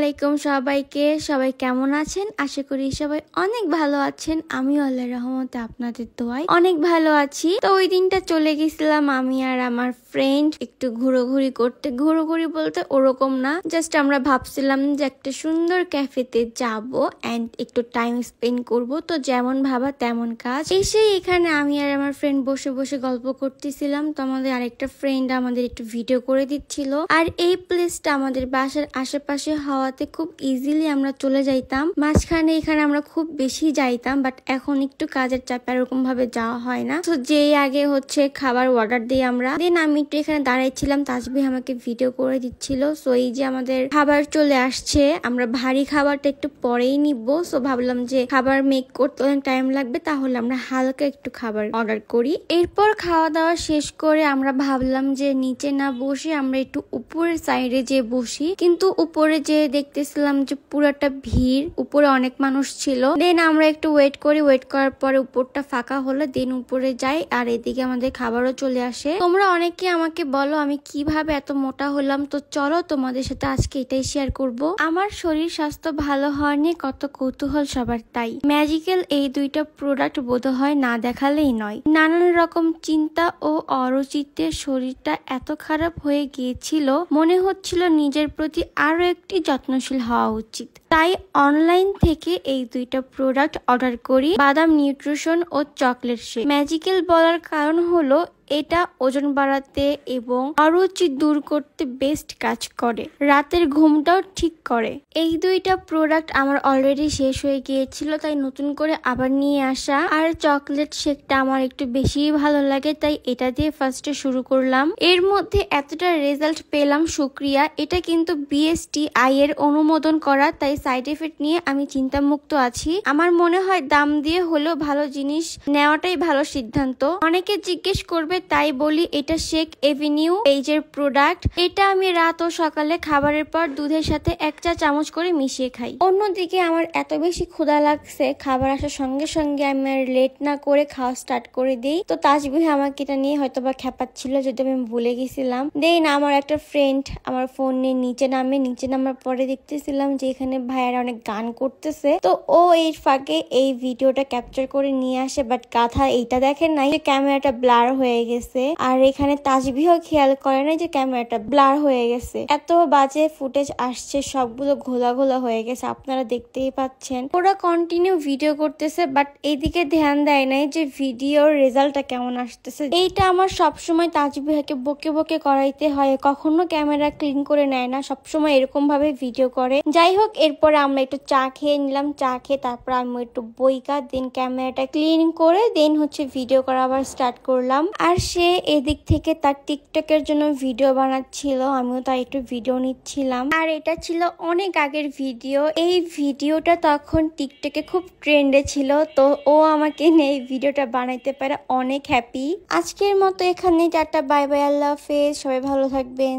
আলাইকুম সবাইকে। সবাই কেমন আছেন? আশা করি সবাই অনেক ভালো আছেন। আমি আল্লাহর রহমতে আপনাদের দোয়ায় অনেক ভালো আছি। তো ওই দিনটা চলে গেছিলাম আমি আর আমার ফ্রেন্ড একটু ঘোরাঘুরি করতে। ঘোরাঘুরি বলতে ওরকম না, জাস্ট আমরা ভাবছিলাম যে একটা সুন্দর ক্যাফেতে যাব এন্ড একটু টাইম স্পেন্ড করব। তো যেমন ভাবা তেমন কাজ। এসে এখানে আমি আর আমার ফ্রেন্ড বসে বসে গল্প করতেছিলাম। তো আমাদের আরেকটা ফ্রেন্ড আমাদের একটু ভিডিও করে দিচ্ছিল। আর এই প্লেসটা আমাদের বাসার আশেপাশে হওয়াতে খুব ইজিলি আমরা চলে যাইতাম। মাঝখানে এখানে আমরা খুব বেশি যাইতাম, বাট এখন একটু কাজের চাপে এরকম ভাবে যাওয়া হয় না। তো যেই আগে খাবার অর্ডার দিই আমরা, দেন আমি একটু এখানে দাঁড়াইছিলাম, তাজবিহ আমাকে ভিডিও করে দিচ্ছিল। সো এই যে আমাদের খাবার চলে আসছে, আমরা ভারী খাবারটা একটু পরেই নিব। সো ভাবলাম যে খাবার মেক করতে অনেক টাইম লাগবে, তাহলে আমরা হালকা একটু খাবার অর্ডার করি। এরপর খাওয়া দাওয়া শেষ করে আমরা ভাবলাম যে নিচে না বসে আমরা একটু উপরের সাইডে যে বসি, কিন্তু উপরে যে দেখতেছিলাম যে পুরাটা ভিড়, উপরে অনেক মানুষ ছিল। দেন আমরা একটু ওয়েট করি, ওয়েট করার পরে উপরটা ফাঁকা হলো, দেন উপরে যাই। আর এদিকে আমাদের খাবারও চলে আসে। তোমরা অনেকে আমাকে বলো আমি কিভাবে এত মোটা হলাম, তো চলো তোমাদের সাথে আজকে এটাই শেয়ার করব। আমার শরীর স্বাস্থ্য ভালো হওয়া নিয়ে কত কৌতূহল সবার, তাই ম্যাজিক্যাল এই দুইটা প্রোডাক্ট বোধ হয় না দেখালেই নয়। নানান রকম চিন্তা ও অরুচিতে শরীরটা এত খারাপ হয়ে গিয়েছিল, মনে হচ্ছিল নিজের প্রতি আরো একটি যত্নশীল হওয়া উচিত। তাই অনলাইন থেকে এই দুইটা প্রোডাক্ট অর্ডার করি, বাদাম নিউট্রিশন ও চকলেট শেক। ম্যাজিক্যাল বলার কারণ হলো এটা ওজন বাড়াতে এবং অরুচি দূর করতে বেস্ট কাজ করে, রাতের ঘুমটাও ঠিক করে। এই দুইটা প্রোডাক্ট আমার অলরেডি শেষ হয়ে গিয়েছিল, তাই নতুন করে আবার নিয়ে আসা। আর চকলেট শেকটা আমার একটু বেশি ভালো লাগে, তাই এটা দিয়ে ফার্স্টে শুরু করলাম। এর মধ্যে এতটা রেজাল্ট পেলাম, শুক্রিয়া। এটা কিন্তু BSTI এর অনুমোদন করা, তাই সাইড এফেক্ট নিয়ে আমি চিন্তামুক্ত আছি। আমার মনে হয় দাম দিয়ে হলেও ভালো জিনিস নেওয়াটাই ভালো সিদ্ধান্ত। অনেকে জিজ্ঞেস করবে, তাই বলি এটা শেক এভিনিউ পেজের প্রোডাক্ট। এটা আমি রাত ও সকালে খাবারের পর দুধের সাথে 1 চা চামচ করে মিশিয়ে খাই। অন্যদিকে আমার এত বেশি ক্ষুধা লাগছে, খাবার আসার সঙ্গে সঙ্গে আমি আর লেট না করে খাওয়া স্টার্ট করে দিই। তো তাজবিহ আমাকে এটা নিয়ে হয়তো বা খেপাচ্ছিল, যদি আমি ভুলে গেছিলাম। দেন আমার একটা ফ্রেন্ড আমার ফোন নিয়ে নিচে নামার পরে দেখতেছিলাম যে এখানে ভাইয়ারা অনেক গান করতেছে। তো ও এর ফাঁকে এই ভিডিওটা ক্যাপচার করে নিয়ে আসে, বাট গাধা এইটা দেখেন নাই যে ক্যামেরাটা ব্লার হয়ে গেছে। আর এখানে তাজবিহ খেয়াল করে না যে ক্যামেরাটা ব্লার হয়ে গেছে। এত বাজে ফুটেজ আসছে, সবগুলো ঘোলা ঘোলা হয়ে গেছে, আপনারা দেখতেই পাচ্ছেন। ওরা কন্টিনিউ ভিডিও করতেছে, বাট এইদিকে ধ্যান দেয় নাই যে ভিডিওর রেজাল্টটা কেমন আসতেছে। এইটা আমার সবসময় তাজবিহকে বকে বকে করাইতে হয়, কখনো ক্যামেরা ক্লিন করে নেয় না, সবসময় এরকম ভাবে ভিডিও করে। যাই হোক, এরপরে আমরা একটু চা খেয়ে নিলাম। চা খেয়ে তারপর আমি একটু বইকা দেন ক্যামেরাটা ক্লিন করে দেন ভিডিও করা আবার স্টার্ট করলাম। আর সে এদিক থেকে তার টিকটকের জন্য ভিডিও বানাচ্ছিল, আমিও তার একটু ভিডিও নিচ্ছিলাম। আর এটা ছিল অনেক আগের ভিডিও। এই ভিডিওটা তখন টিকটকে খুব ট্রেন্ডে ছিল, তো ও আমাকে নিয়ে এই ভিডিওটা বানাইতে পারে অনেক হ্যাপি। আজকের মতো এখানে টাটা, বাই বাই, আল্লাহ হাফেজ, সবাই ভালো থাকবেন।